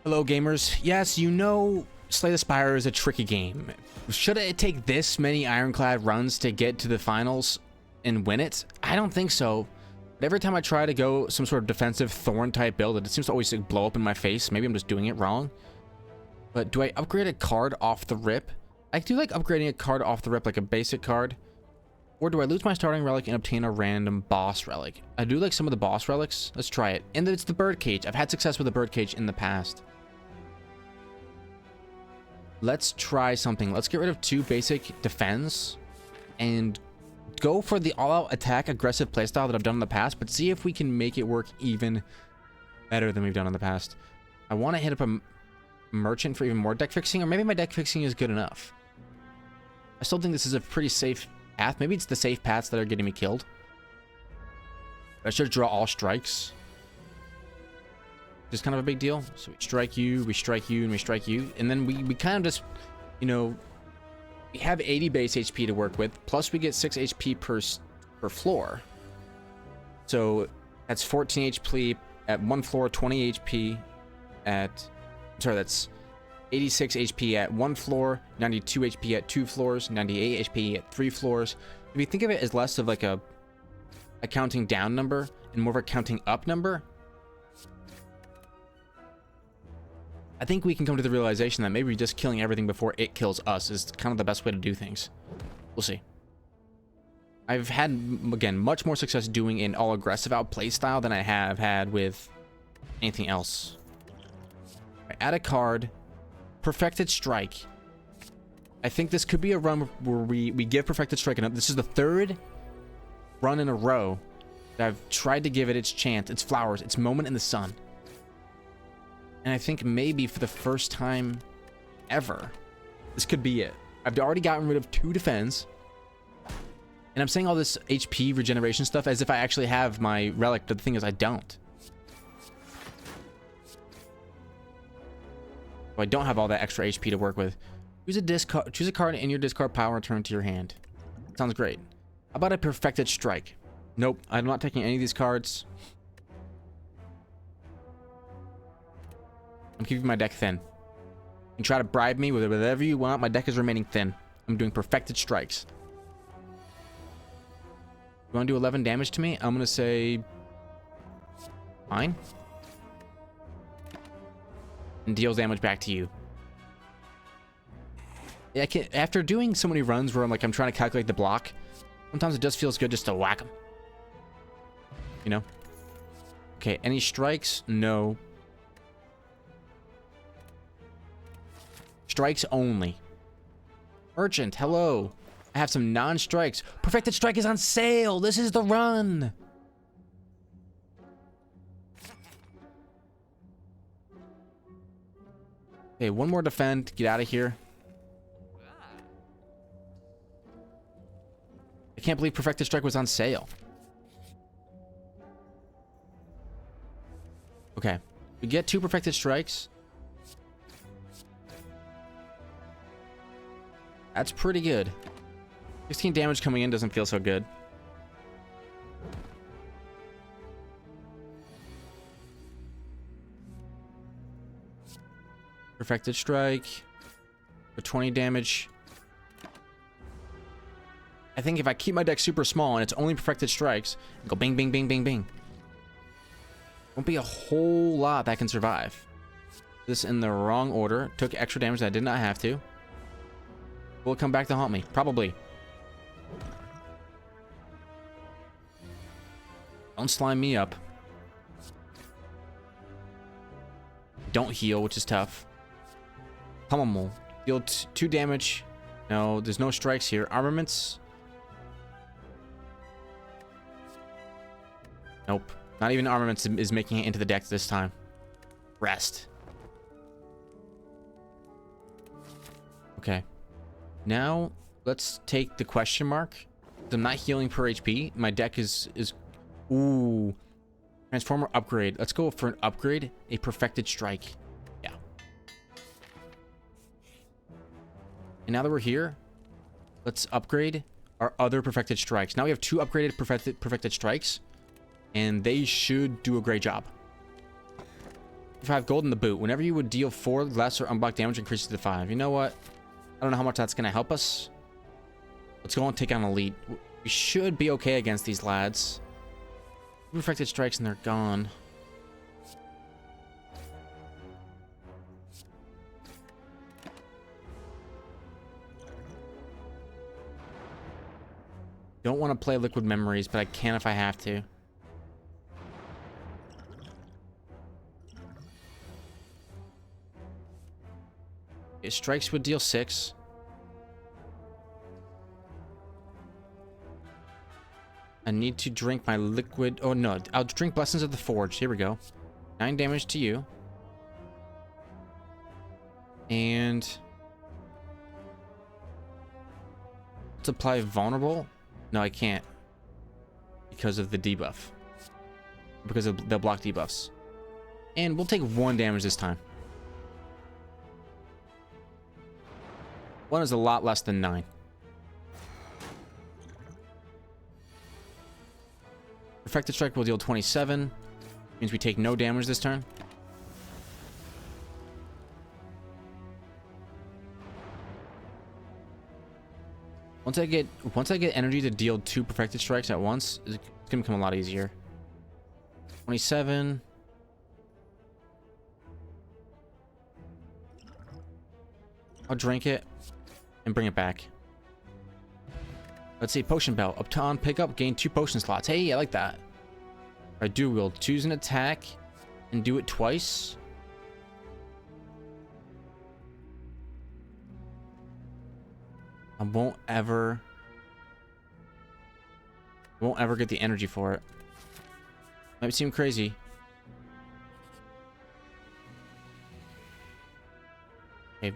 Hello gamers. Yes, you know Slay the Spire is a tricky game. Should it take this many ironclad runs to get to the finals and win it? I don't think so. But every time I try to go some sort of defensive thorn type build, it seems to always like, blow up in my face. Maybe I'm just doing it wrong. But do I upgrade a card off the rip? I do like upgrading a card off the rip, like a basic card. Or do I lose my starting relic and obtain a random boss relic? I do like some of the boss relics. Let's try it. And it's the birdcage. I've had success with the birdcage in the past. Let's try something. Let's get rid of 2 basic defense and go for the all-out attack aggressive playstyle that I've done in the past, but see if we can make it work even better than we've done in the past. I want to hit up a merchant for even more deck fixing, or maybe my deck fixing is good enough. I still think this is a pretty safe path. Maybe it's the safe paths that are getting me killed. I should draw all strikes. Just kind of a big deal. So we strike you, and we strike you. And then we kind of just, you know, we have 80 base HP to work with. Plus we get 6 HP per floor. So that's 14 HP at 1 floor, 20 HP at... Sorry, that's 86 HP at 1 floor, 92 HP at 2 floors, 98 HP at 3 floors. If you think of it as less of like a counting down number and more of a counting up number, I think we can come to the realization that maybe just killing everything before it kills us is kind of the best way to do things. We'll see. I've had, again, much more success doing an all-aggressive out play style than I have had with anything else. Right, add a card. Perfected Strike. I think this could be a run where we give Perfected Strike enough. This is the 3rd run in a row that I've tried to give it its chance, its flowers, its moment in the sun. And I think maybe for the first time ever, this could be it. I've already gotten rid of 2 defense. And I'm saying all this HP regeneration stuff as if I actually have my relic, but the thing is I don't. So I don't have all that extra HP to work with. Choose a card in your discard pile and return to your hand. Sounds great. How about a Perfected Strike? Nope, I'm not taking any of these cards. I'm keeping my deck thin. You can try to bribe me with whatever you want. My deck is remaining thin. I'm doing Perfected Strikes. You want to do 11 damage to me? I'm going to say... fine. And deals damage back to you. Yeah, after doing so many runs where I'm trying to calculate the block, sometimes it just feels good just to whack them. You know? Okay, any strikes? No. Strikes only. Merchant, hello. I have some non-strikes. Perfected Strike is on sale. This is the run. Okay, one more defend. Get out of here. I can't believe Perfected Strike was on sale. Okay. We get 2 Perfected Strikes. That's pretty good. 16 damage coming in doesn't feel so good. Perfected Strike for 20 damage. I think if I keep my deck super small and it's only Perfected Strikes, go bing, bing, bing, bing, bing. Won't be a whole lot that can survive. This in the wrong order. Took extra damage that I did not have to. Will it come back to haunt me? Probably. Don't slime me up. Don't heal, which is tough. Pummel. Deal 2 damage. No, there's no strikes here. Armaments. Nope. Not even armaments is making it into the deck this time. Rest. Okay. Now, let's take the question mark. I'm not healing per HP. My deck is... Ooh. Transformer upgrade. Let's go for an upgrade. A Perfected Strike. Yeah. And now that we're here, let's upgrade our other Perfected Strikes. Now we have 2 upgraded Perfected Strikes. And they should do a great job. 5 gold in the boot. Whenever you would deal 4 less or unblock damage, increases to 5. You know what? I don't know how much that's going to help us. Let's go and take on Elite. We should be okay against these lads. Refracted strikes and they're gone. Don't want to play Liquid Memories, but I can if I have to. Okay, strikes would deal 6. I need to drink my liquid... Oh, no. I'll drink Blessings of the Forge. Here we go. 9 damage to you. And... let's apply Vulnerable. No, I can't. Because of the debuff. Because of the block debuffs. And we'll take 1 damage this time. 1 is a lot less than 9. Perfected Strike will deal 27. Means we take no damage this turn. Once I get energy to deal 2 Perfected Strikes at once, it's gonna become a lot easier. 27. I'll drink it and bring it back. Let's see, Potion Belt. Upon pickup, gain 2 potion slots. Hey, I like that. If I do, we'll choose an attack and do it twice. I won't ever get the energy for it. Might seem crazy. Okay,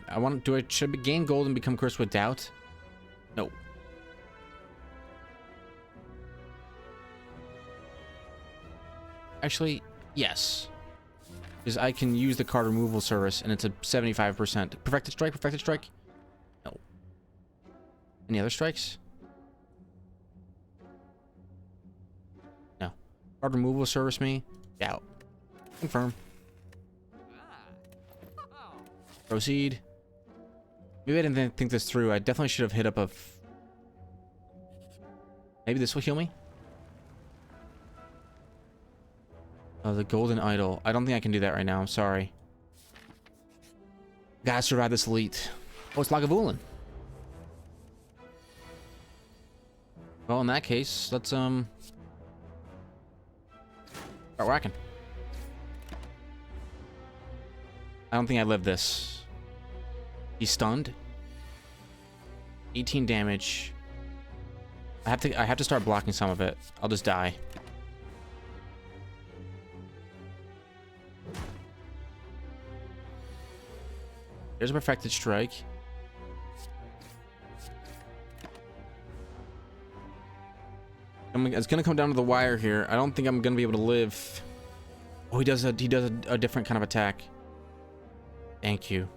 should I gain gold and become cursed with doubt? No. Actually, yes. Because I can use the card removal service and it's a 75%. Perfected Strike, Perfected Strike? No. Any other strikes? No. Card removal service me? Doubt. Confirm. Proceed. Maybe I didn't think this through. I definitely should have hit up maybe this will heal me? Oh, the Golden Idol. I don't think I can do that right now. I'm sorry. Gotta survive this Elite. Oh, it's Lagavulin. Well, in that case, let's, start whacking. I don't think I live this. He's stunned. 18 damage. I have to start blocking some of it. I'll just die. There's a Perfected Strike. It's gonna come down to the wire here. I don't think I'm gonna be able to live. Oh, he does a different kind of attack. Thank you.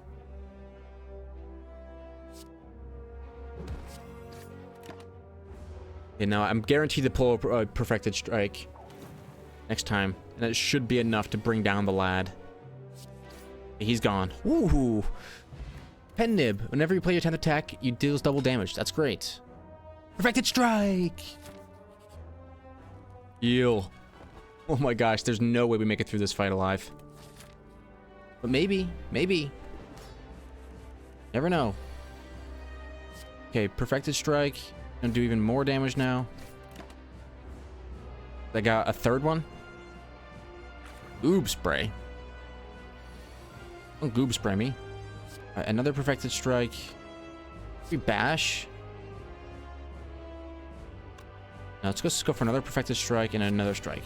Okay, now I'm guaranteed to pull a Perfected Strike next time, and that should be enough to bring down the lad. He's gone. Woohoo! Pen Nib. Whenever you play your 10th attack, you deals double damage. That's great. Perfected Strike! Heal. Oh my gosh, there's no way we make it through this fight alive. But maybe. Never know. Okay, Perfected Strike. Gonna do even more damage now. I got a 3rd one. Oob Spray. Don't Goob Spray me. Another Perfected Strike. Maybe Bash. Now let's just go for another Perfected Strike and another Strike.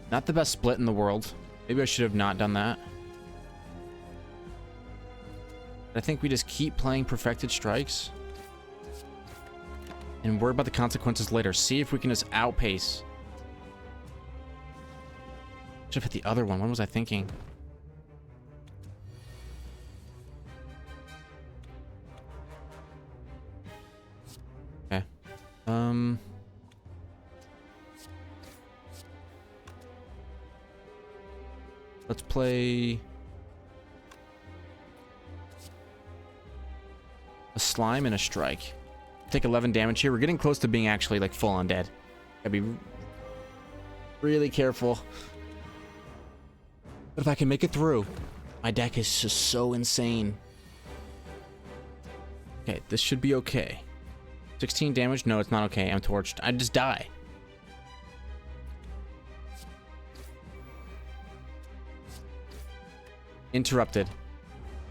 Not the best split in the world. Maybe I should have not done that. I think we just keep playing Perfected Strikes. And worry about the consequences later. See if we can just outpace. Should have hit the other one. What was I thinking? Okay. Let's play a slime and a strike. Take 11 damage here. We're getting close to being actually like full on dead. Gotta be really careful. But if I can make it through, my deck is just so insane. Okay, this should be okay. 16 damage? No, it's not okay. I'm torched. I just die. Interrupted.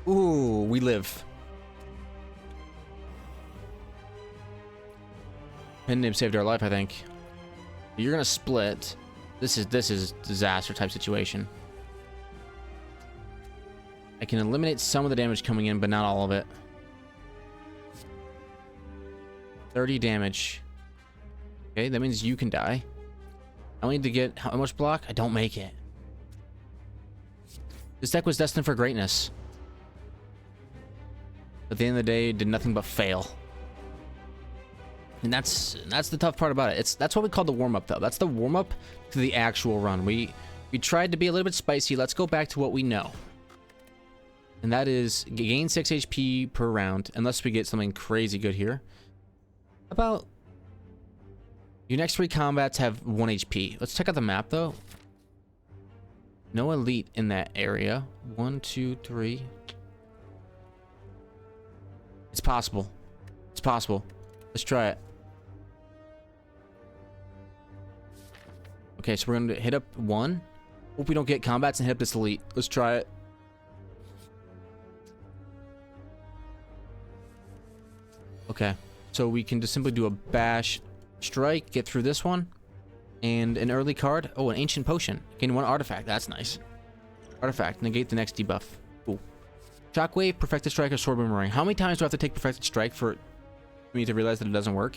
Ooh, we live. Pen nib saved our life, I think. You're gonna split. This is disaster type situation. I can eliminate some of the damage coming in, but not all of it. 30 damage. Okay, that means you can die. I only need to get how much block? I don't make it. This deck was destined for greatness. At the end of the day, it did nothing but fail. And that's the tough part about it. That's what we call the warm-up, though. That's the warm-up to the actual run. We tried to be a little bit spicy. Let's go back to what we know. And that is gain 6 HP per round, unless we get something crazy good here. How about your next 3 combats have 1 HP? Let's check out the map, though. No elite in that area. 1, 2, 3. It's possible. It's possible. Let's try it. Okay, so we're going to hit up 1. Hope we don't get combats and hit up this elite. Let's try it. Okay, so we can just simply do a bash strike, get through this one, and an early card. Oh, an ancient potion. Gain 1 artifact. That's nice. Artifact. Negate the next debuff. Cool. Shockwave, perfected strike, or sword boomerang. How many times do I have to take perfected strike for me to realize that it doesn't work?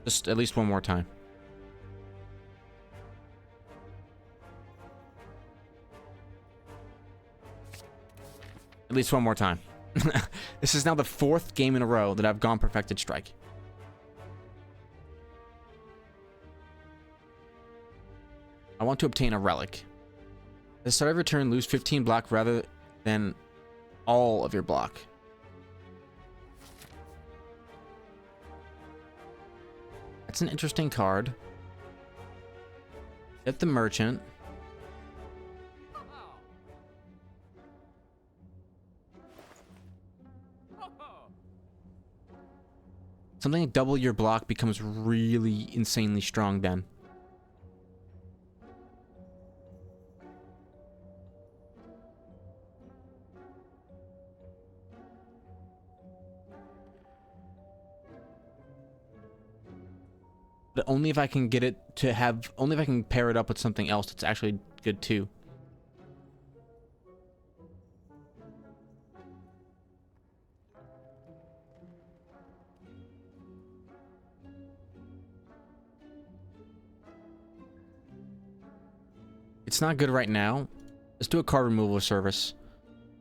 Just at least one more time. At least one more time. This is now the 4th game in a row that I've gone perfected strike. I want to obtain a relic. At the start of your turn, lose 15 block rather than all of your block. That's an interesting card. Get the merchant. Something like double your block becomes really insanely strong then. But only if I can get it to have, only if I can pair it up with something else that's actually good too. It's not good right now. Let's do a card removal service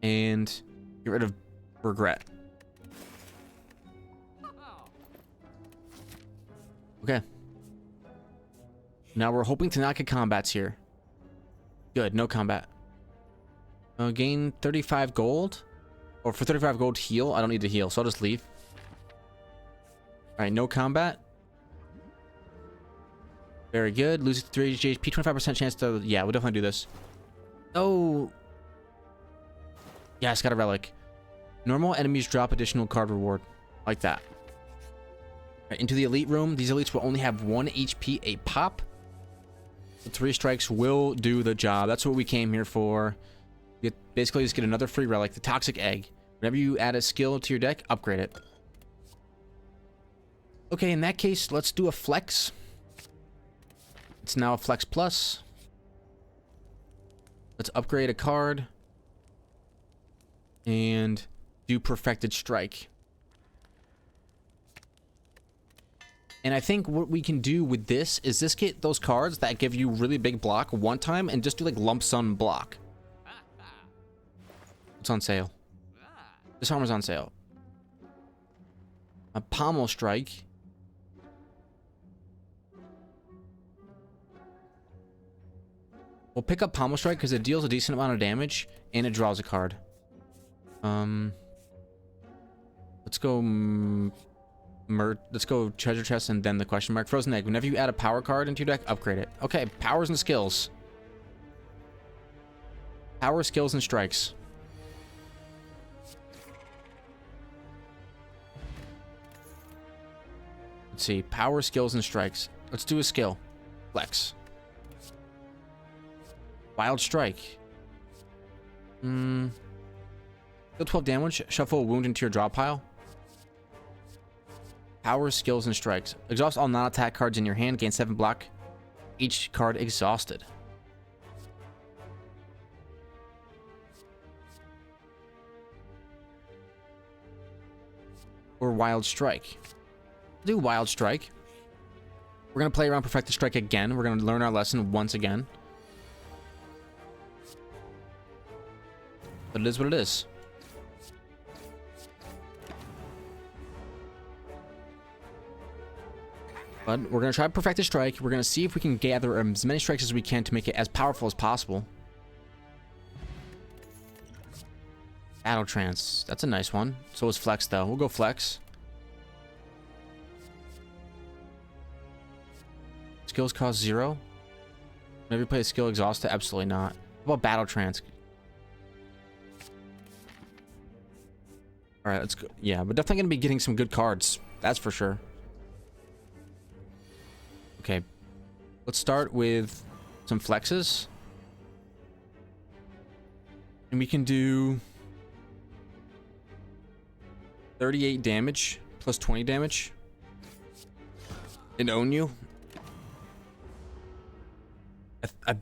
and get rid of regret. Okay. Now we're hoping to not get combats here. Good, no combat. Gain 35 gold. Or for 35 gold heal. I don't need to heal, so I'll just leave. Alright, no combat. Very good. Lose 3 HP, 25% chance to... Yeah, we'll definitely do this. Oh. Yes, got a relic. Normal enemies drop additional card reward. Like that. Right, into the elite room. These elites will only have 1 HP a pop. So 3 strikes will do the job. That's what we came here for. You basically just get another free relic. The toxic egg. Whenever you add a skill to your deck, upgrade it. Okay, in that case, let's do a flex. It's now a Flex Plus. Let's upgrade a card. And do Perfected Strike. And I think what we can do with this is just get those cards that give you really big block one time and just do like lump sum block. It's on sale. This armor's on sale. A pommel strike. We'll pick up pommel strike because it deals a decent amount of damage and it draws a card. Let's go. Let's go treasure chest and then the question mark. Frozen egg. Whenever you add a power card into your deck, upgrade it. Okay, powers and skills. Power, skills, and strikes. Let's see. Power, skills, and strikes. Let's do a skill. Flex. Wild strike. Deal 12 damage. Shuffle a wound into your draw pile. Power, skills, and strikes. Exhaust all non-attack cards in your hand. Gain 7 block. Each card exhausted. Or wild strike. Do wild strike. We're going to play around Perfect the Strike again. We're going to learn our lesson once again. But it is what it is. But we're going to try Perfect the Strike. We're going to see if we can gather as many strikes as we can to make it as powerful as possible. Battle Trance. That's a nice one. So is Flex, though. We'll go Flex. Skills cost 0. Whenever you play a skill exhausted, absolutely not. What about Battle Trance? Alright, let's go. Yeah, we're definitely going to be getting some good cards. That's for sure. Okay. Let's start with some flexes. And we can do 38 damage plus 20 damage. And own you.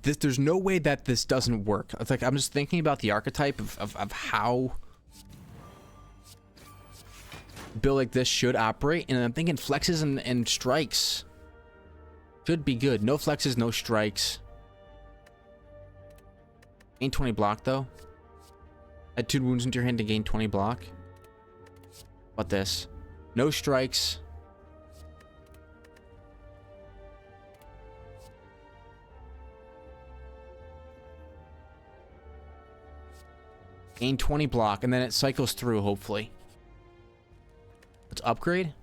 There's no way that this doesn't work. It's like I'm just thinking about the archetype of how a build like this should operate, and I'm thinking flexes and strikes should be good. No flexes, no strikes. Gain 20 block though. Add 2 wounds into your hand to gain 20 block. What this? No strikes. Gain 20 block, and then it cycles through, hopefully. Let's upgrade.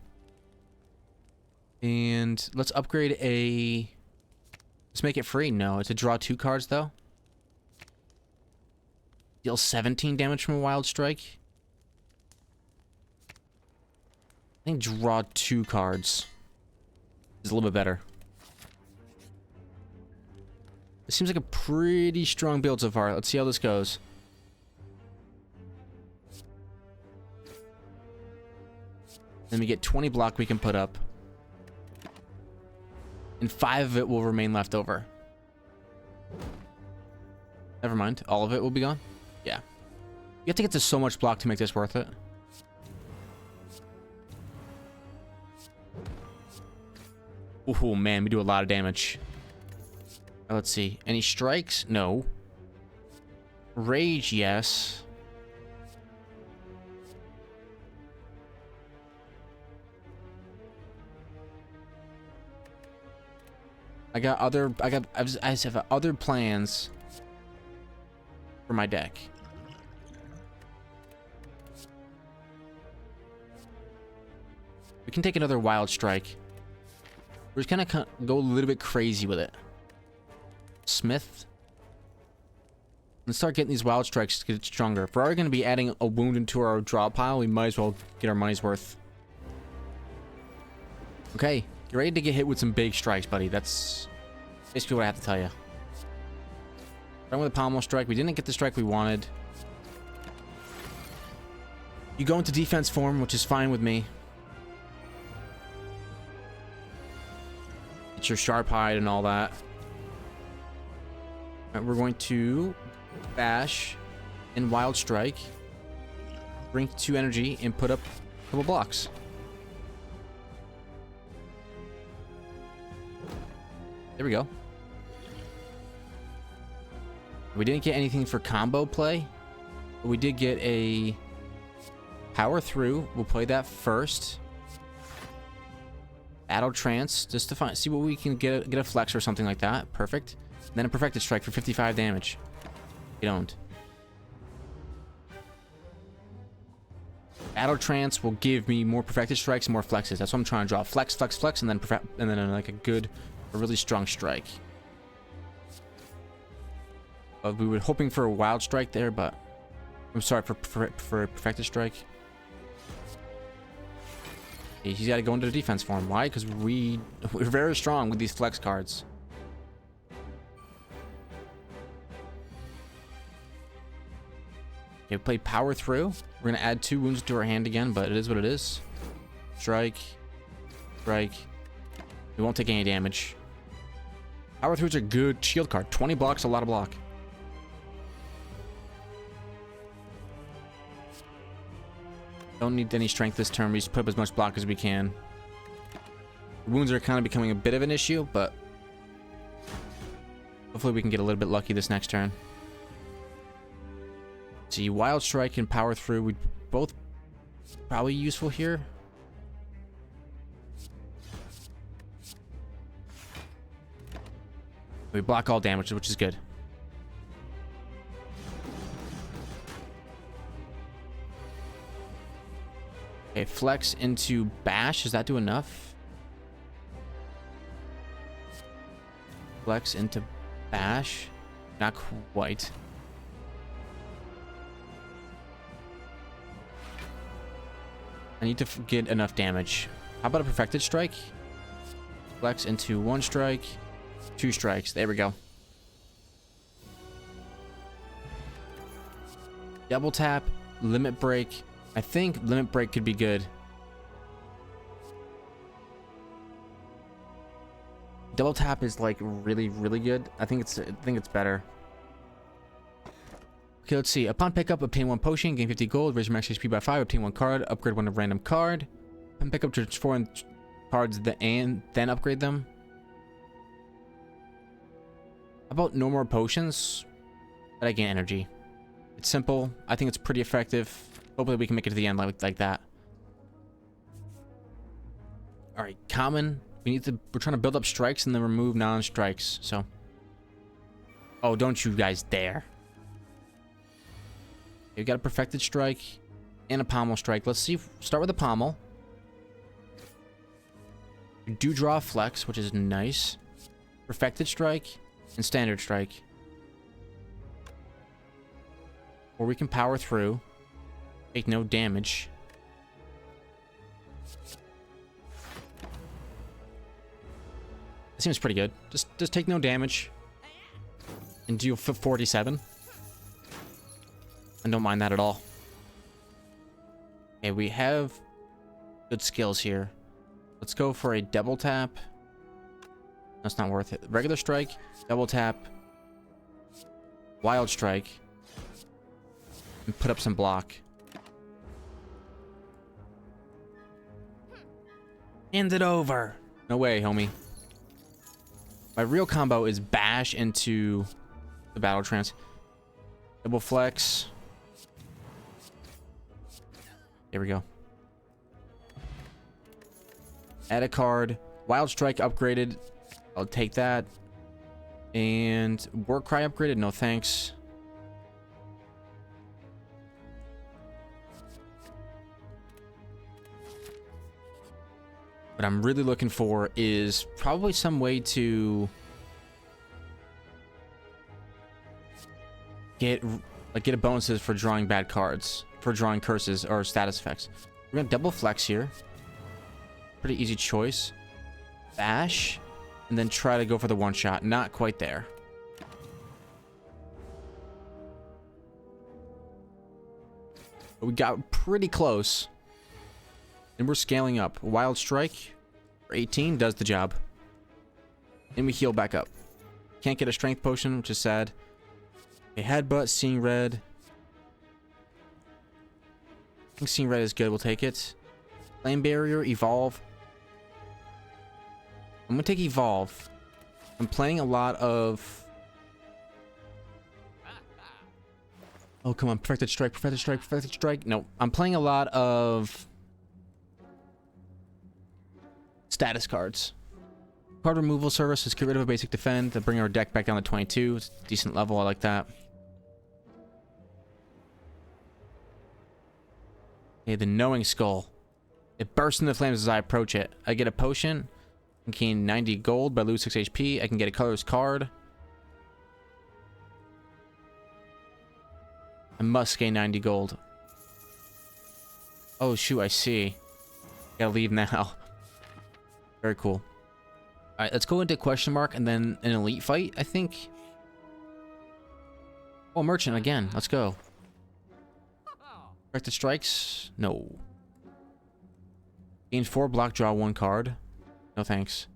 And let's upgrade a... Let's make it free. No, it's a draw 2 cards, though. Deal 17 damage from a wild strike. I think draw 2 cards is a little bit better. It seems like a pretty strong build so far. Let's see how this goes. Then we get 20 block we can put up. And 5 of it will remain left over. Never mind. All of it will be gone? Yeah. You have to get to so much block to make this worth it. Oh man, we do a lot of damage. Let's see. Any strikes? No. Rage, yes. I have other plans for my deck. We can take another wild strike. We're just gonna go a little bit crazy with it. Smith. Let's start getting these wild strikes to get it stronger. If we're already gonna be adding a wound into our draw pile, we might as well get our money's worth. Okay. You're ready to get hit with some big strikes, buddy. That's basically what I have to tell you. Starting with a pommel strike. We didn't get the strike we wanted. You go into defense form, which is fine with me. It's your sharp hide and all that. Right, we're going to bash and wild strike. Bring 2 energy and put up a couple blocks. There we go. We didn't get anything for combo play, but we did get a power through. We'll play that first. Battle Trance, just to see what we can get a flex or something like that. Perfect. And then a Perfected Strike for 55 damage. Get owned. Battle Trance will give me more Perfected Strikes and more flexes. That's what I'm trying to draw. Flex, flex, flex, and then like a really strong strike. We were hoping for a Wild Strike there, but I'm sorry for Perfected Strike. He's got to go into the defense for him. Why? Because we're very strong with these flex cards. Okay, play Power Through. We're going to add 2 wounds to our hand again, but it is what it is. Strike. Strike. We won't take any damage. Power Through is a good shield card. 20 blocks, a lot of block. Don't need any strength this turn. We just put up as much block as we can. Wounds are kind of becoming a bit of an issue, but hopefully we can get a little bit lucky this next turn. See, Wild Strike and Power Through would both probably useful here. We block all damage, which is good. Okay, flex into bash. Does that do enough? Flex into bash. Not quite. I need to get enough damage. How about a Perfected Strike? Flex into 1 strike, 2 strikes. There we go. Double tap, limit break. I think limit break could be good. Double tap is like really, really good. I think it's better. Okay, let's see. Upon pickup, obtain 1 potion, gain 50 gold, raise your max HP by 5, obtain 1 card, upgrade 1 random card. Upon pickup, transform cards and then upgrade them. How about no more potions? But I gain energy. It's simple. I think it's pretty effective. Hopefully we can make it to the end like that. Alright, common. We're trying to build up strikes and then remove non-strikes, so. Oh, don't you guys dare. We've got a Perfected Strike and a Pommel Strike. Let's see. Start with the Pommel. We do draw a Flex, which is nice. Perfected Strike and Standard Strike. Or we can Power Through. Take no damage. That seems pretty good. Just take no damage. And deal 47. I don't mind that at all. Okay, we have good skills here. Let's go for a double tap. That's not worth it. Regular strike, double tap, wild strike, and put up some block. Hand it over. No way, homie. My real combo is bash into the battle trance. Double flex. There we go. Add a card. Wild Strike upgraded. I'll take that. And War Cry upgraded. No thanks. What I'm really looking for is probably some way to get a bonuses for drawing bad cards, for drawing curses or status effects. We're gonna double flex here. Pretty easy choice. Bash, and then try to go for the one shot. Not quite there. But we got pretty close. And we're scaling up. Wild Strike for 18 does the job. And we heal back up. Can't get a strength potion, which is sad. A headbutt, seeing red. I think seeing red is good. We'll take it. Flame barrier, evolve. I'm gonna take evolve. I'm playing a lot of. Oh, come on. Perfected strike, perfected strike, perfected strike. No, I'm playing a lot of Status cards. Card removal service. Let's get rid of a basic defend to bring our deck back down to 22. It's a decent level. I like that. Okay, the Knowing Skull. It bursts into flames as I approach it. I get a potion. I gain 90 gold, but I lose 6 HP. I can get a colorless card. I must gain 90 gold. Oh, shoot, I see. Gotta leave now. Very cool. Alright, let's go into question mark and then an elite fight, I think. Oh, merchant again. Let's go. Directed strikes? No. Gains 4 block, draw 1 card. No thanks.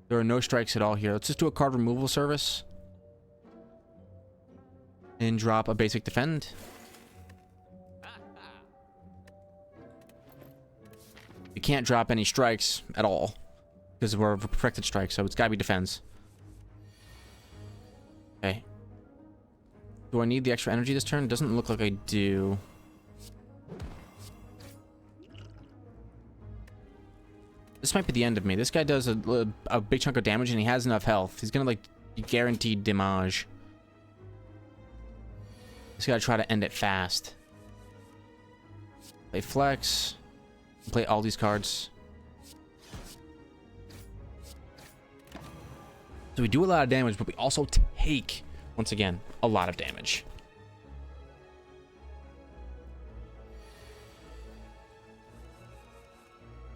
There are no strikes at all here. Let's just do a card removal service. And drop a basic defend. You can't drop any strikes at all. Because we're a perfected strike, so it's gotta be defense. Okay. Do I need the extra energy this turn? Doesn't look like I do. This might be the end of me. This guy does a big chunk of damage and he has enough health. He's gonna like be guaranteed damage. Just gotta try to end it fast. Play flex. Play all these cards. So we do a lot of damage, but we also take, once again, a lot of damage.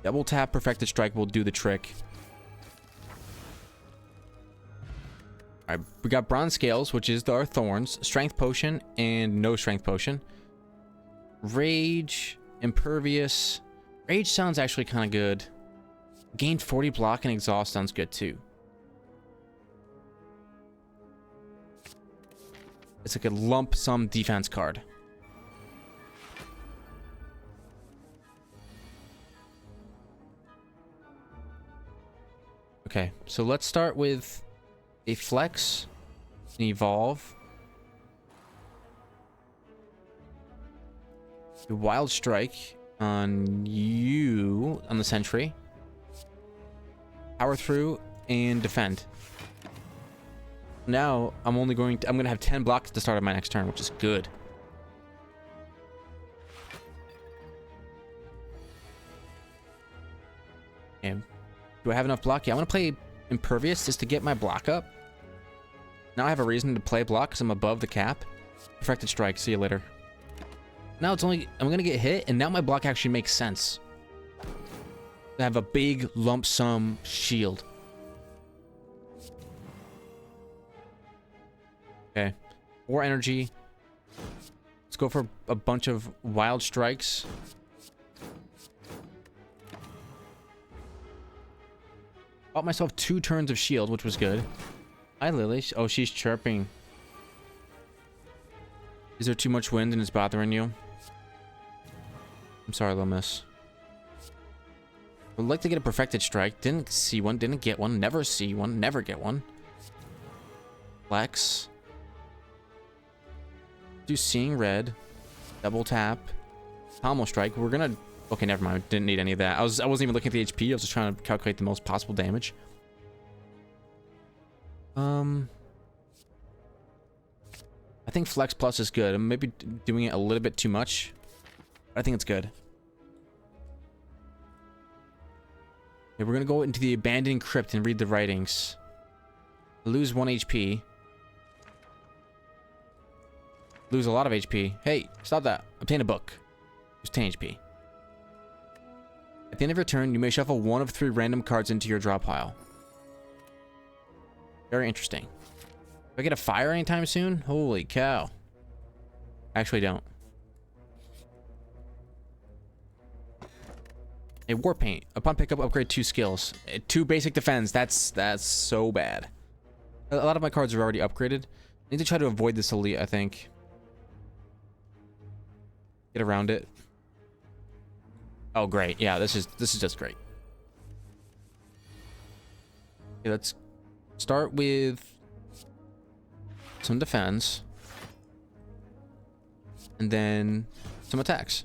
Double tap perfected strike will do the trick. Alright, we got bronze scales, which is our thorns, strength potion, and no strength potion. Rage, impervious. Rage sounds actually kind of good. Gain 40 block and exhaust sounds good too. It's like a lump sum defense card. Okay, so let's start with a flex, an evolve, a wild strike on you, on the sentry, power through, and defend. Now I'm gonna have 10 blocks at the start of my next turn, which is good. And do I have enough block? Yeah, I'm gonna play impervious just to get my block up. Now I have a reason to play block because I'm above the cap. Perfected strike. See you later. Now it's only I'm gonna get hit, and now my block actually makes sense. I have a big lump sum shield. Okay, 4 energy. Let's go for a bunch of wild strikes. Bought myself 2 turns of shield, which was good. Hi, Lily. Oh, she's chirping. Is there too much wind and it's bothering you? I'm sorry, little miss. Would like to get a perfected strike. Didn't see one, didn't get one, never see one, never get one. Flex. Do seeing red. Double tap. Pommel strike. We're gonna... Okay, never mind. Didn't need any of that. I wasn't even looking at the HP. I was just trying to calculate the most possible damage. I think Flex Plus is good. I'm maybe doing it a little bit too much. But I think it's good. Okay, we're gonna go into the abandoned crypt and read the writings. Lose 1 HP. Lose a lot of HP. Hey, stop that. Obtain a book. Lose 10 HP. At the end of your turn, you may shuffle 1 of 3 random cards into your draw pile. Very interesting. Do I get a fire anytime soon? Holy cow. Actually don't. A war paint. Upon pickup, upgrade 2 skills. 2 basic defense. That's so bad. A lot of my cards are already upgraded. I need to try to avoid this elite, I think. Get around it. Oh, great. Yeah, this is just great. Okay, let's start with some defense. And then some attacks.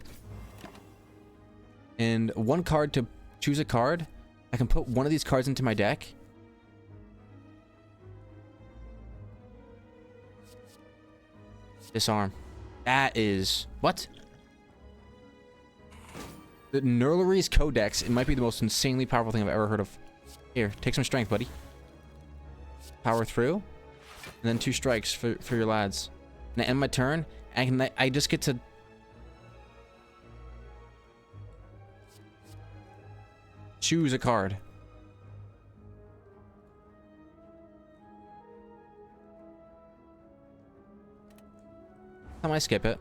And one card to choose a card. I can put one of these cards into my deck. Disarm. That is... What? The Nerlery's Codex. It might be the most insanely powerful thing I've ever heard of. Here, take some strength, buddy. Power through. And then 2 strikes for your lads. And I end my turn. And I just get to... choose a card. I might skip it.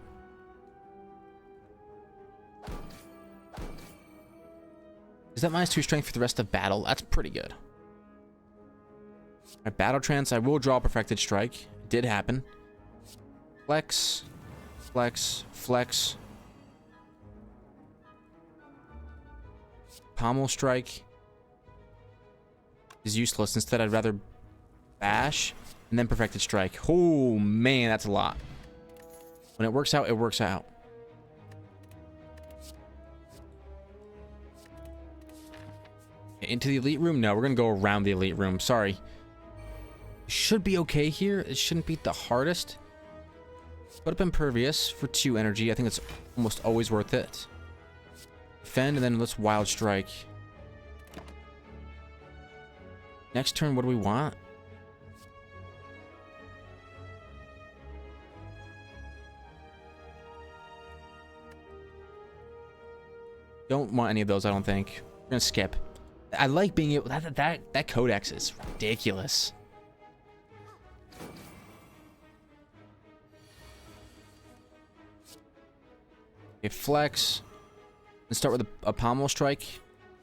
Is that -2 strength for the rest of battle? That's pretty good. Alright, battle trance. I will draw a perfected strike. It did happen. Flex. Flex. Flex. Pommel strike is useless. Instead, I'd rather bash and then perfected strike. Oh man, that's a lot. When it works out, it works out. Into the elite room? No, we're gonna go around the elite room. Sorry. Should be okay here. It shouldn't be the hardest. Put up impervious for 2 energy. I think it's almost always worth it. Defend, and then let's wild strike. Next turn, what do we want? Don't want any of those, I don't think. We're gonna skip. I like being able... That codex is ridiculous. Okay, flex. Let's start with a pommel strike.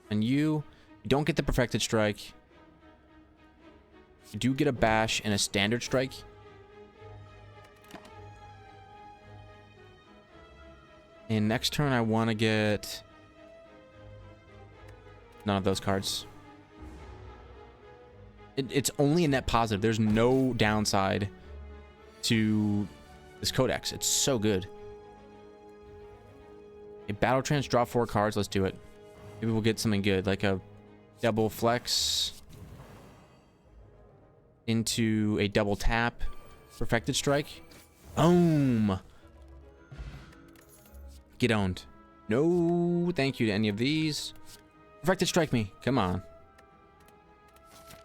And you don't get the perfected strike. You do get a bash and a standard strike. And next turn, I want to get... none of those cards. It's only a net positive. There's no downside to this codex. It's so good. A battle trance, draw 4 cards. Let's do it. Maybe we'll get something good, like a double flex into a double tap. Perfected strike. Boom. Get owned. No, thank you to any of these. Perfected strike me. Come on.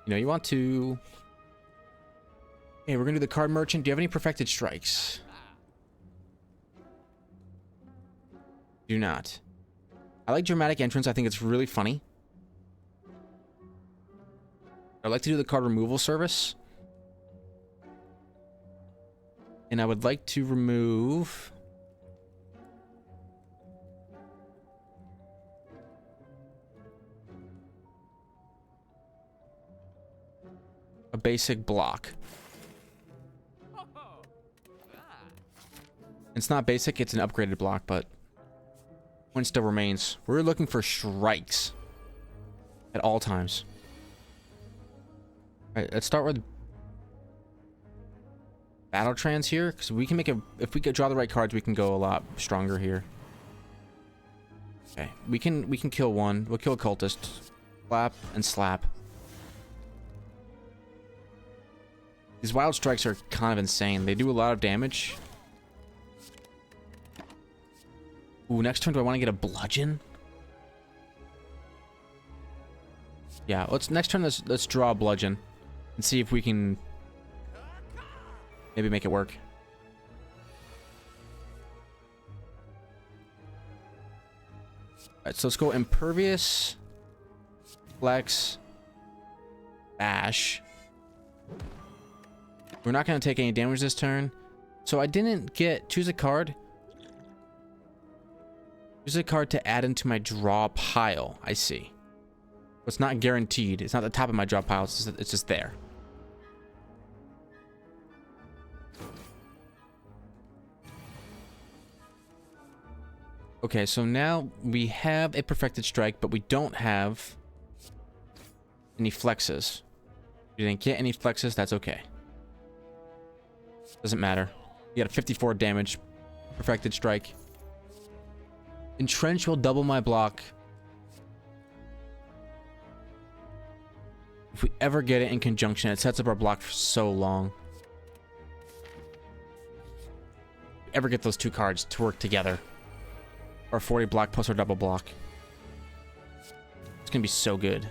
You know, you want to... Hey, we're going to do the card merchant. Do you have any perfected strikes? Do not. I like dramatic entrance. I think it's really funny. I'd like to do the card removal service. And I would like to remove... a basic block. It's not basic, it's an upgraded block, but one still remains. We're looking for strikes at all times. Alright, let's start with battle trance here, because we can make a... if we could draw the right cards, we can go a lot stronger here. Okay, we can kill one. We'll kill a cultist. Slap and slap. These wild strikes are kind of insane. They do a lot of damage. Ooh, next turn, do I want to get a bludgeon? Yeah, next turn, let's draw a bludgeon and see if we can maybe make it work. Alright, so let's go impervious, flex, bash. We're not going to take any damage this turn. So I didn't get... choose a card. Choose a card to add into my draw pile. I see. It's not guaranteed. It's not the top of my draw pile. It's just there. Okay, so now we have a perfected strike, but we don't have any flexes. We didn't get any flexes. That's okay. Doesn't matter. You got a 54 damage. Perfected strike. Entrench will double my block If we ever get it in conjunction, it sets up our block for so long. If we ever get those two cards to work together. Our 40 block plus our double block. It's gonna be so good.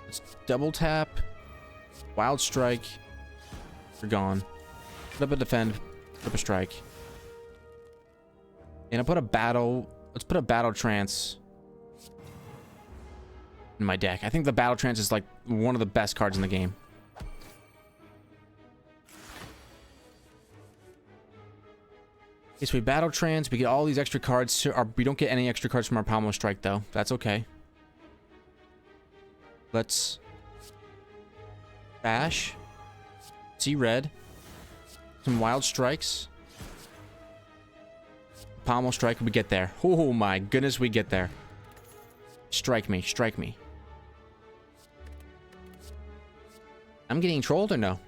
Let's double tap. Wild strike. We're gone. Put up a defend. Put up a strike. And I'll put a battle. Let's put a battle trance in my deck. I think the battle trance is like one of the best cards in the game. Okay, so we battle trance. We get all these extra cards. We don't get any extra cards from our Pommel Strike though. That's okay. Let's bash. See red. Some wild strikes. Pommel Strike. We get there. Oh my goodness, we get there. Strike me. Strike me. I'm getting trolled or no?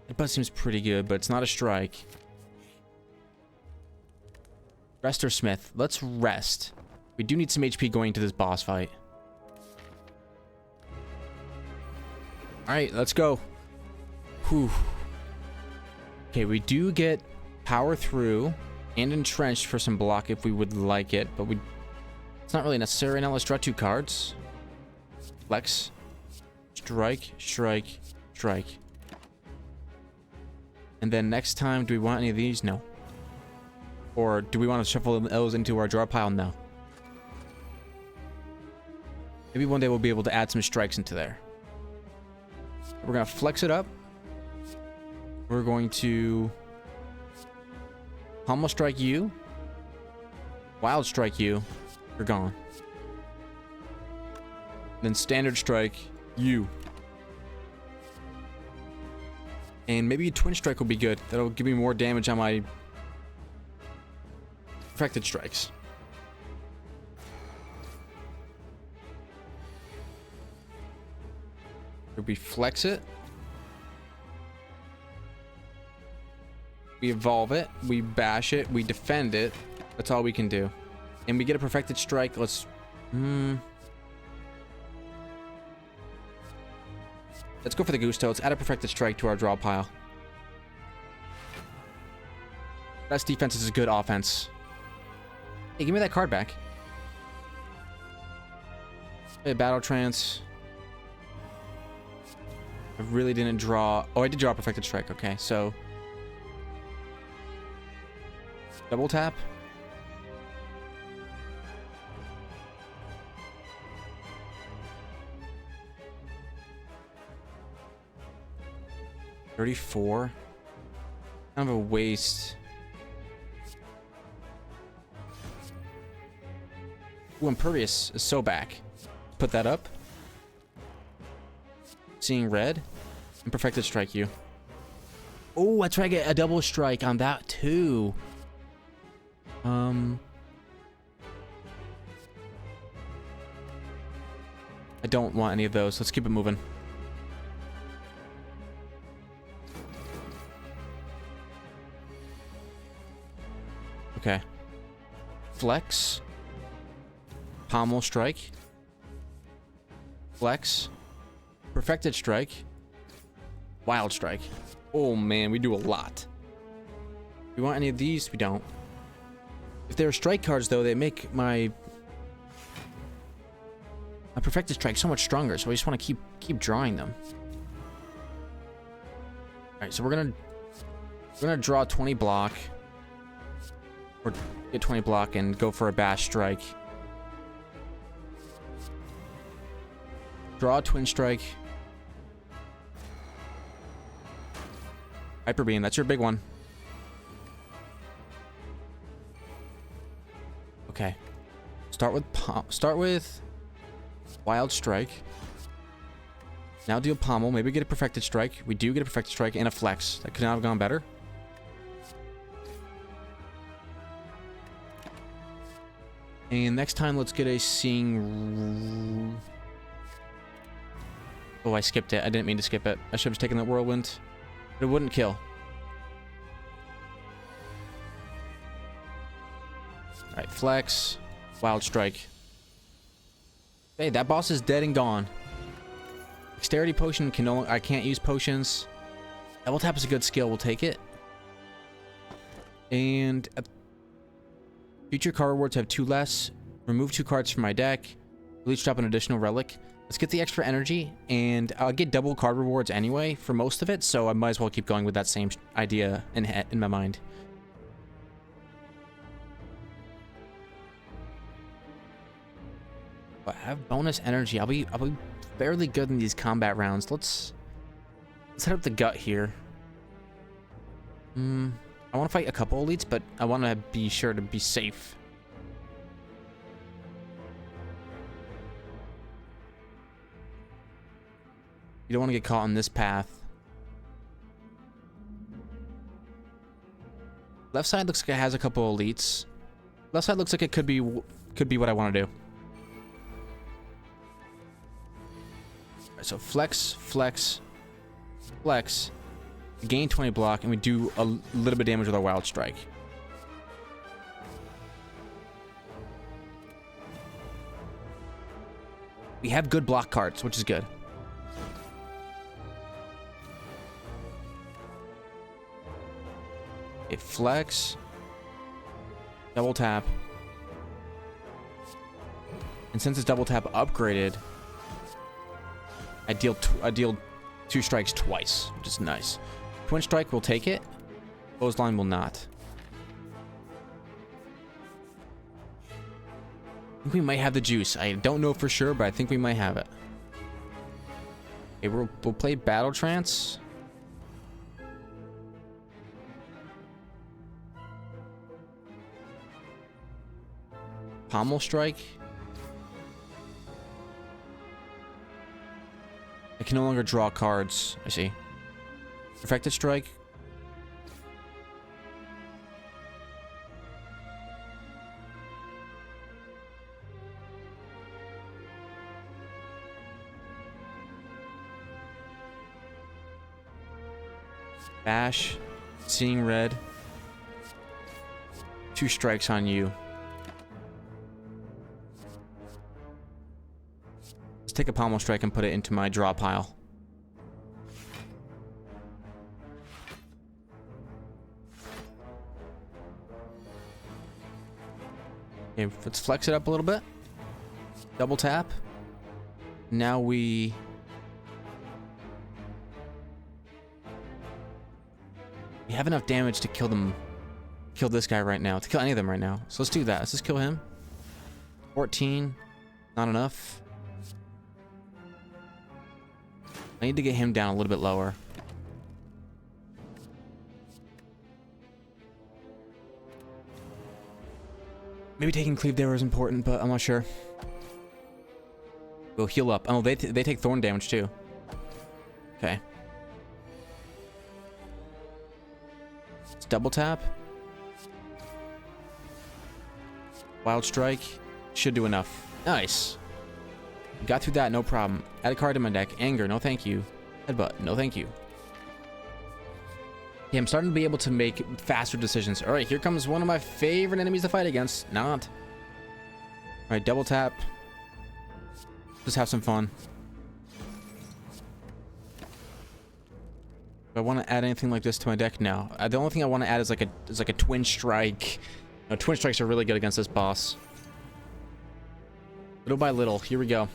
That buzz seems pretty good, but it's not a strike. Rest or Smith? Let's rest. We do need some HP going into this boss fight. Alright, let's go. Whew. Okay, we do get power through and entrenched for some block if we would like it, but it's not really necessary. Now let's draw two cards. Flex. Strike, strike, strike. And then next time, do we want any of these? No. Or do we want to shuffle those into our draw pile? No. Maybe one day we'll be able to add some strikes into there. We're going to flex it up. We're going to Pommel Strike you. Wild Strike you. You're gone. Then Standard Strike you. And maybe a Twin Strike will be good. That'll give me more damage on my Perfected Strikes. We flex it. We evolve it. We bash it. We defend it. That's all we can do. And we get a Perfected Strike. Let's... Let's go for the Gusto. Let's add a Perfected Strike to our draw pile. Best defense is good offense. Hey, give me that card back. Hey, Battle Trance. I really didn't draw... Oh, I did draw a Perfected Strike. Okay, so... Double tap. $34. Kind of a waste. Ooh, Impervious is so back. Put that up. Seeing red. And Perfected Strike you. Oh, I try to get a double strike on that too. I don't want any of those. Let's keep it moving. Okay. Flex. Pommel Strike. Flex. Perfected Strike. Wild Strike. Oh man, we do a lot. Do we want any of these? We don't. If they're strike cards though, they make my Perfected Strike so much stronger, so I just want to keep drawing them. Alright, so we're gonna draw 20 block. Or get 20 block and go for a bash strike. Draw a Twin Strike. Hyper Beam, that's your big one. Okay. Start with Wild Strike. Now deal Pommel. Maybe get a Perfected Strike. We do get a Perfected Strike and a Flex. That could not have gone better. And next time, let's get a Seeing... Oh, I skipped it. I didn't mean to skip it. I should have taken that Whirlwind. But it wouldn't kill. Alright, Flex. Wild Strike. Hey, that boss is dead and gone. Dexterity potion can no, I can't use potions. Double tap is a good skill. We'll take it. And future card rewards have 2 less. Remove 2 cards from my deck. Bleach drop an additional relic. Let's get the extra energy, and I'll get double card rewards anyway for most of it, so I might as well keep going with that same idea in my mind. But I have bonus energy. I'll be fairly good in these combat rounds. Let's hit up the gut here. I want to fight a couple elites, but I want to be sure to be safe. You don't want to get caught on this path. Left side looks like it has a couple elites. Left side looks like it could be what I want to do. Alright, so flex, flex, flex. Gain 20 block, and we do a little bit of damage with our Wild Strike. We have good block cards, which is good. Okay, flex. Double tap. And since it's double tap upgraded, I deal 2 strikes twice, which is nice. Twin strike will take it. Clothesline will not. I think we might have the juice. I don't know for sure, but I think we might have it. Okay, we'll play Battle Trance. Pommel Strike. I can no longer draw cards. I see. Perfected Strike. Bash. Seeing red. 2 strikes on you. Let's take a Pommel Strike and put it into my draw pile. Okay, let's flex it up a little bit. Double tap. Now we have enough damage to kill them. Kill this guy right now. To kill any of them right now. So let's do that. Let's just kill him. 14. Not enough. I need to get him down a little bit lower. Maybe taking cleave there is important, but I'm not sure. We'll heal up. Oh, they take thorn damage too. Okay. Let's double tap. Wild Strike. Should do enough. Nice. Got through that, no problem. Add a card to my deck. Anger, no thank you. Headbutt, no thank you. Yeah, I'm starting to be able to make faster decisions. Alright, here comes one of my favorite enemies to fight against. Not. Alright, double tap. Just have some fun. Do I want to add anything like this to my deck? No. The only thing I want to add is like a Twin Strike. No, Twin Strikes are really good against this boss. Little by little. Here we go.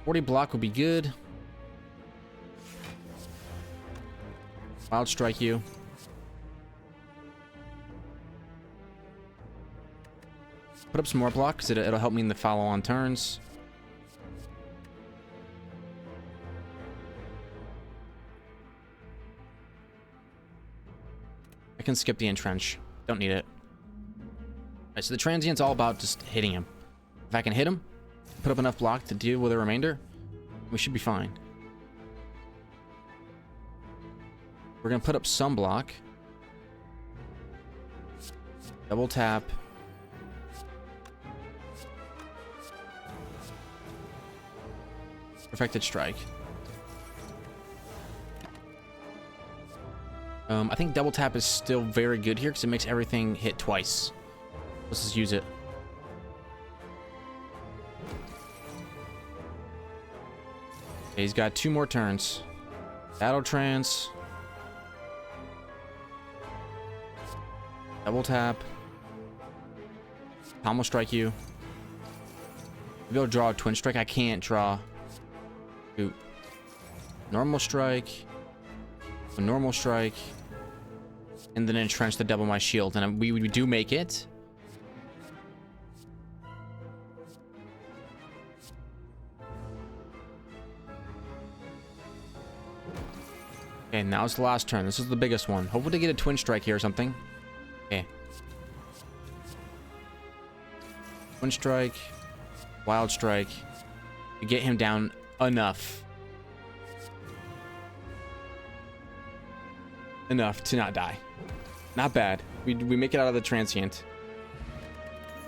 40 block would be good. Wild Strike you. Put up some more block because it'll help me in the follow-on turns. I can skip the entrench. Don't need it. Alright, so the transient's all about just hitting him. If I can hit him, put up enough block to deal with the remainder, we should be fine. We're gonna put up some block. Double tap. Perfected Strike. I think double tap is still very good here because it makes everything hit twice. Let's just use it. Okay, he's got 2 more turns. Battle trance. Double tap. Tom will strike you. Maybe I'll draw a twin strike. I can't draw. Shoot. Normal strike. A normal strike. And then entrench to double my shield. And we do make it. Okay, now it's the last turn. This is the biggest one. Hopefully to get a twin strike here or something. Okay. Twin strike. Wild strike. To get him down enough. Enough to not die. Not bad. We make it out of the transient.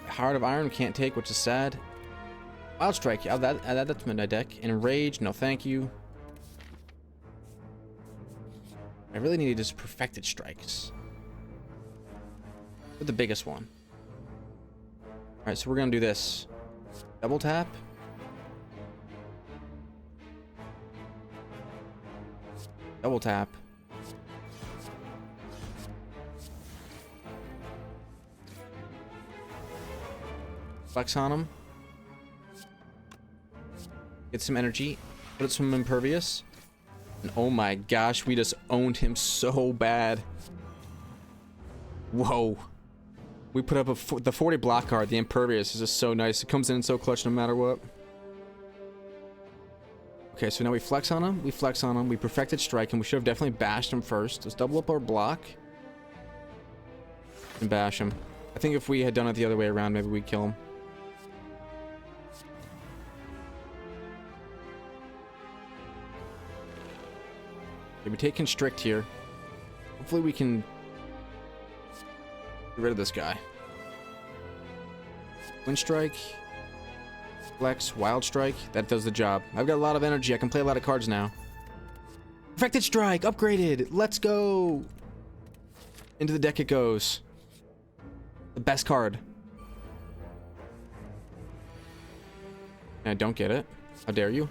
Heart of Iron can't take, which is sad. Wild strike. Yeah, that's my deck. Enrage. No, thank you. I really needed just perfected strikes. For the biggest one. Alright, so we're gonna do this. Double tap. Double tap. Flex on him. Get some energy. Put some impervious. And oh my gosh, we just owned him so bad. Whoa. We put up the 40 block card. The impervious is just so nice. It comes in so clutch no matter what. Okay, so now we flex on him. We flex on him. We perfected strike him. We should have definitely bashed him first. Let's double up our block. And bash him. I think if we had done it the other way around, maybe we'd kill him. Okay, we take constrict here. Hopefully we can get rid of this guy. Wind strike. Flex. Wild strike. That does the job. I've got a lot of energy. I can play a lot of cards now. Perfected strike. Upgraded. Let's go. Into the deck it goes. The best card. And I don't get it. How dare you?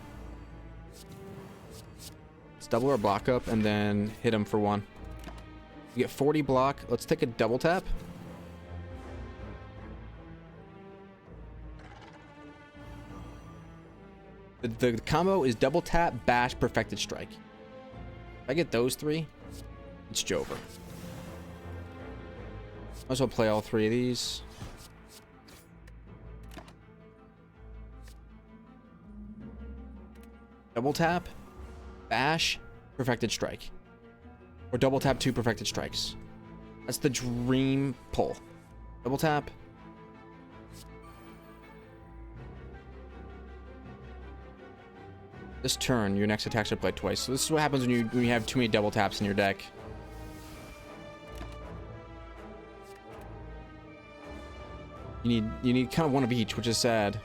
Let's double our block up and then hit him for 1. We get 40 block. Let's take a double tap. The combo is double tap, bash, perfected strike. If I get those 3, it's Jover. Might as well play all 3 of these. Double tap, bash, perfected strike. Or double tap 2 perfected strikes. That's the dream pull. Double tap. This turn, your next attacks are played twice. So this is what happens when you have too many double taps in your deck. You need kind of one of each, which is sad.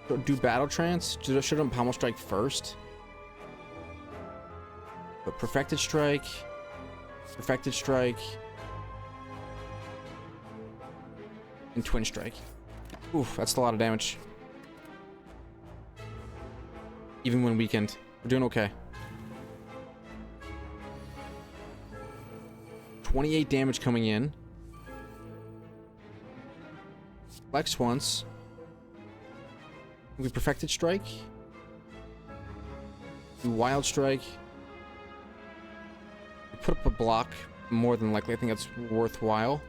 So do battle trance? Shouldn't pommel strike first? But perfected strike. Perfected strike. And twin strike. Oof, that's a lot of damage. Even when weakened. We're doing okay. 28 damage coming in. Flex once. We perfected strike. We wild strike. We put up a block, more than likely. I think that's worthwhile.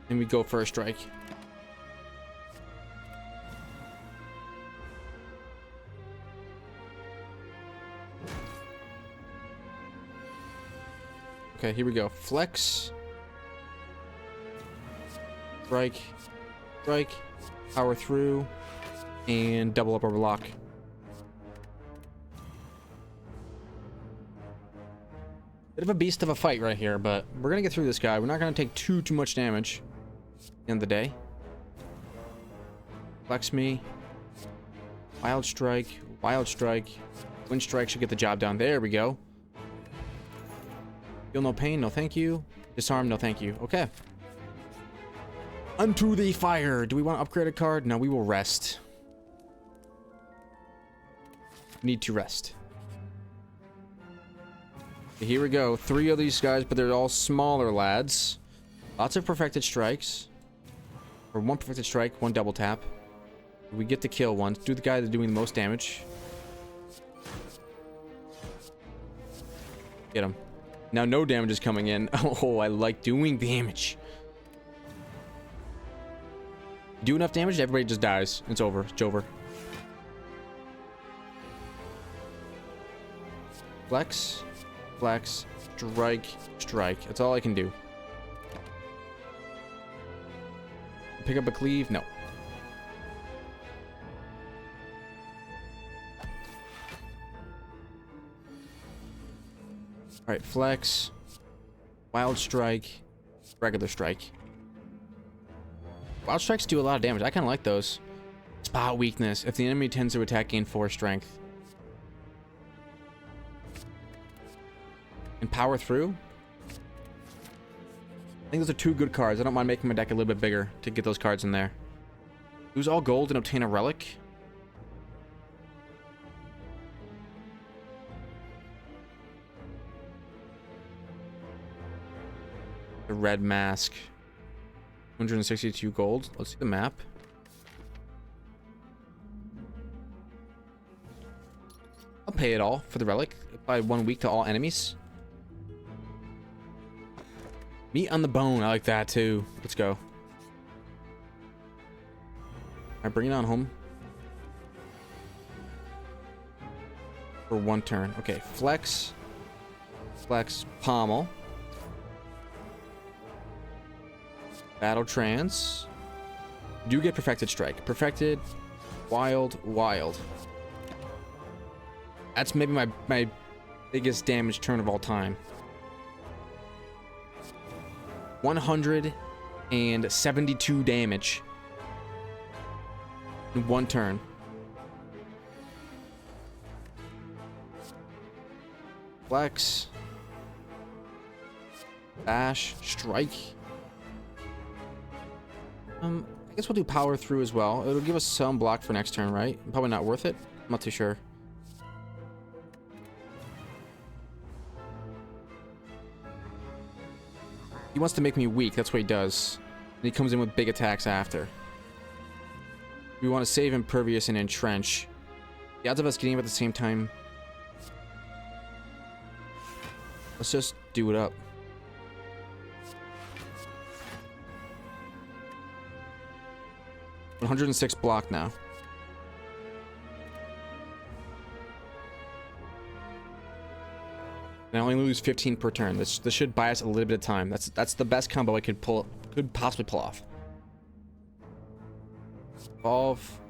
And we go for a strike. Okay, here we go. Flex. Strike. Strike. Power through. And double up our block. Bit of a beast of a fight right here, but we're gonna get through this guy. We're not gonna take too much damage. End of the day. Flex me. Wild strike. Wild strike. Wind strike should get the job done. There we go. Feel no pain, no thank you. Disarm, no thank you. Okay. Unto the fire. Do we want to upgrade a card? No, we will rest. Need to rest. Okay, here we go. 3 of these guys, but they're all smaller lads. Lots of perfected strikes. Or 1 perfected strike, 1 double tap. We get to kill one. Do the guy that's doing the most damage. Get him. Now no damage is coming in. Oh, I like doing damage. Do enough damage, everybody just dies. It's over. It's over. Flex. Flex. Strike. Strike. That's all I can do. Pick up a cleave? No. Alright, flex. Wild strike. Regular strike. Wild strikes do a lot of damage. I kind of like those. Spot weakness. If the enemy tends to attack, gain 4 strength. And power through. I think those are 2 good cards. I don't mind making my deck a little bit bigger to get those cards in there. Lose all gold and obtain a relic. The red mask. 162 gold. Let's see the map. I'll pay it all for the relic. Apply 1 week to all enemies. Meat on the bone. I like that too. Let's go. Alright, bring it on home. For 1 turn. Okay, flex. Flex. Pommel. Battle trance. Do get perfected strike. Perfected. Wild. Wild. That's maybe my biggest damage turn of all time. 172 damage in 1 turn. Flex. Bash. Strike. I guess we'll do power through as well. It'll give us some block for next turn, right? Probably not worth it. I'm not too sure. He wants to make me weak. That's what he does. And he comes in with big attacks after. We want to save Impervious and Entrench. The odds of us getting him at the same time. Let's just do it up. $106 block now. And I only lose 15 per turn. This should buy us a little bit of time. That's the best combo I could possibly pull off. Evolve.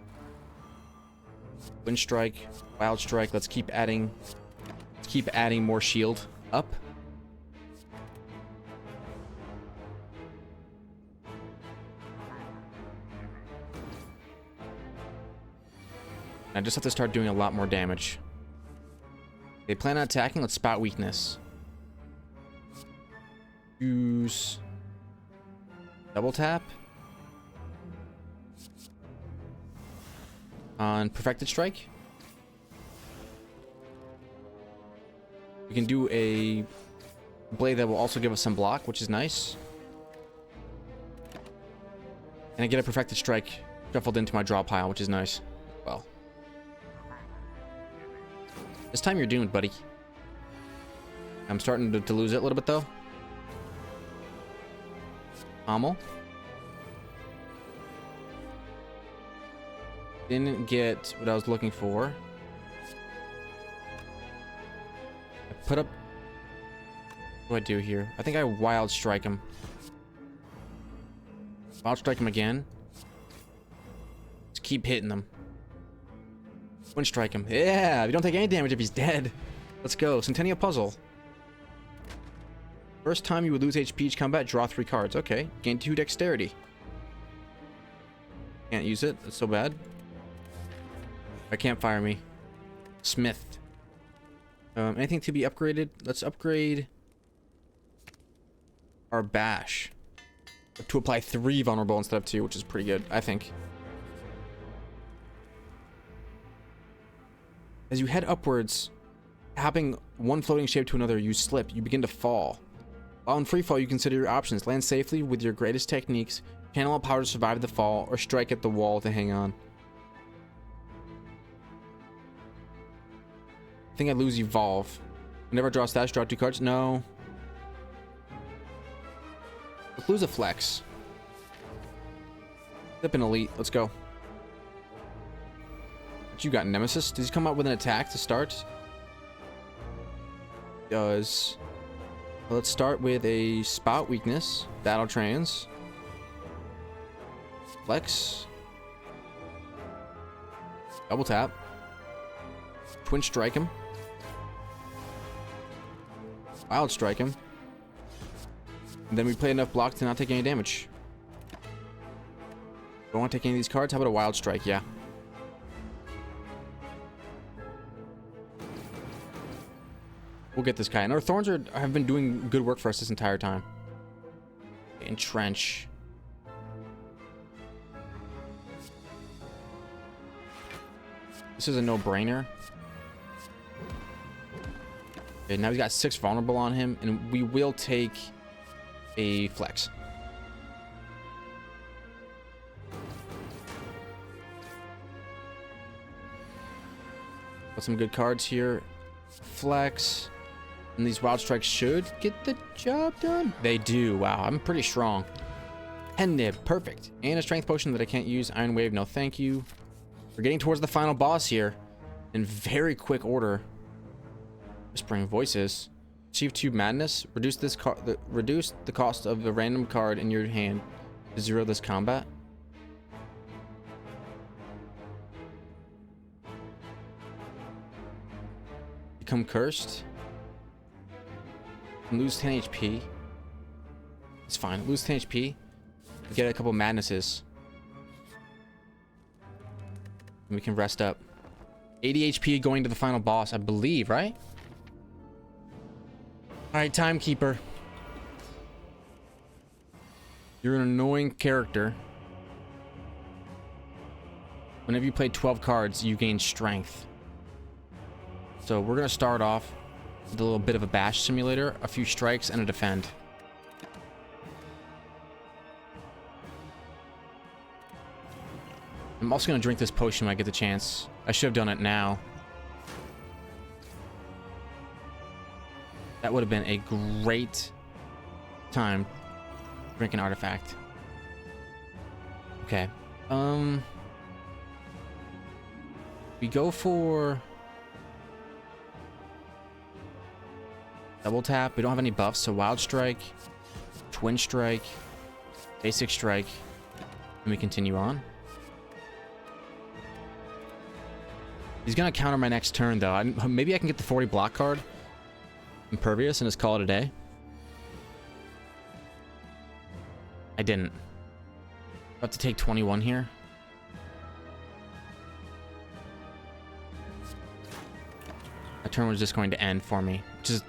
Wind strike. Wild strike. Let's keep adding more shield up. I just have to start doing a lot more damage. They plan on attacking. Let's spot weakness. Use double tap on perfected strike. We can do a blade that will also give us some block, which is nice. And I get a perfected strike shuffled into my draw pile, which is nice. Well. This time you're doomed, buddy. I'm starting to lose it a little bit, though. Pommel. Didn't get what I was looking for. I put up... What do I do here? I think I wild strike him. Wild strike him again. Let's keep hitting them. Wind strike him. Yeah, you don't take any damage if he's dead. Let's go. Centennial Puzzle. First time you would lose HP each combat, draw 3 cards. Okay. Gain 2 dexterity. Can't use it. That's so bad. I can't fire me. Smith. Anything to be upgraded? Let's upgrade our bash to apply 3 vulnerable instead of 2, which is pretty good, I think. As you head upwards, hopping one floating shape to another, you slip. You begin to fall. While in free fall, you consider your options. Land safely with your greatest techniques, channel out power to survive the fall, or strike at the wall to hang on. I think I lose evolve. Whenever I draw a stash, draw 2 cards. No. Let's lose a flex. Flip an elite. Let's go. What you got, Nemesis? Does he come out with an attack to start? Does. Well, let's start with a spout weakness. Battle trans. Flex. Double tap. Twin strike him. Wild strike him. And then we play enough block to not take any damage. Don't want to take any of these cards. How about a wild strike? Yeah. We'll get this guy. And our thorns have been doing good work for us this entire time. Entrench. This is a no-brainer. Okay, now he's got 6 vulnerable on him, and we will take a flex. Got some good cards here. Flex. And these wild strikes should get the job done. They do. Wow, I'm pretty strong. Hen nib, perfect. And a strength potion that I can't use. Iron wave, no thank you. We're getting towards the final boss here in very quick order. Whispering voices. Achieve 2 madness. Reduce the cost of a random card in your hand to 0 this combat. Become cursed. And lose 10 HP. It's fine. Lose 10 HP. Get a couple madnesses. And we can rest up. 80 HP going to the final boss, I believe, right? Alright, Timekeeper. You're an annoying character. Whenever you play 12 cards, you gain strength. So we're going to start off with a little bit of a bash simulator, a few strikes, and a defend. I'm also going to drink this potion when I get the chance. I should have done it now. That would have been a great time to drink an artifact. Okay. We go for double tap. We don't have any buffs, so wild strike, twin strike, basic strike, and we continue on. He's gonna counter my next turn though. Maybe I can get the 40 block card, impervious, and just call it a day. I didn't. I have to take 21 here. That turn was just going to end for me,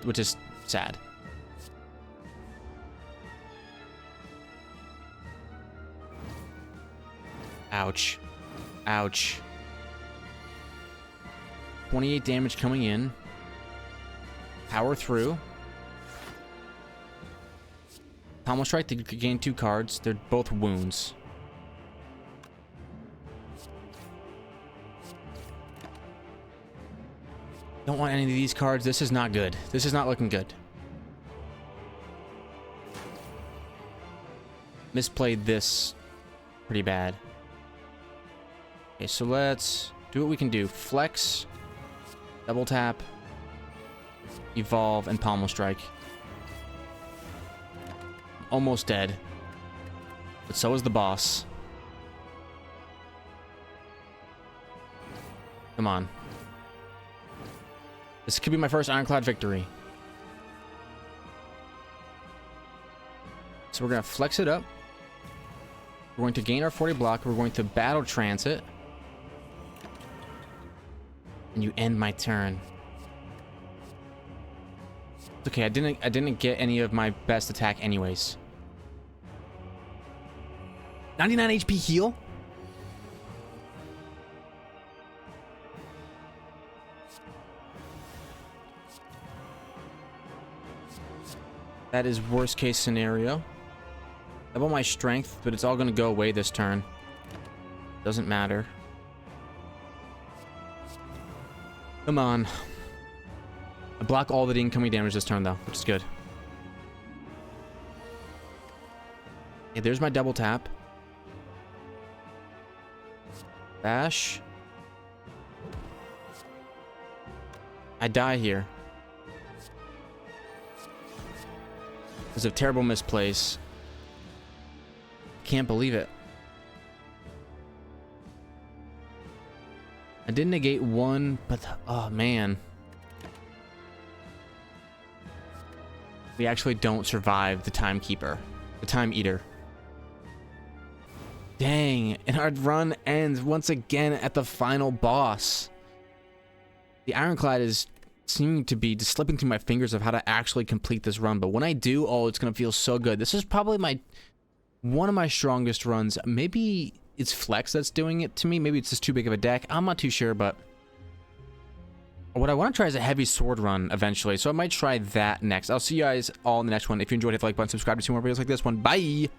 which is sad. Ouch. Ouch. 28 damage coming in. Power through. Pommel strike to gain 2 cards. They're both wounds. Don't want any of these cards. This is not good. This is not looking good. Misplayed this pretty bad. Okay, so let's do what we can do. Flex, double tap, evolve, and pommel strike. Almost dead. But so is the boss. Come on. This could be my first Ironclad victory. So we're going to flex it up. We're going to gain our 40 block. We're going to battle transit. And you end my turn. It's okay, I didn't get any of my best attack anyways. 99 HP heal? That is worst case scenario. I want my strength, but it's all gonna go away this turn. Doesn't matter. Come on. I block all the incoming damage this turn though, which is good. Okay, there's my double tap. Bash. I die here. Because of terrible misplace. Can't believe it. I did negate one, but oh man. We actually don't survive the Timekeeper. The Time Eater. Dang, and our run ends once again at the final boss. The Ironclad is seeming to be just slipping through my fingers of how to actually complete this run, but when I do, oh, it's gonna feel so good. This is probably one of my strongest runs. Maybe it's Flex that's doing it to me. Maybe it's just too big of a deck. I'm not too sure, but what I want to try is a heavy sword run eventually, so I might try that next. I'll see you guys all in the next one. If you enjoyed, hit the like button, subscribe to see more videos like this one. Bye!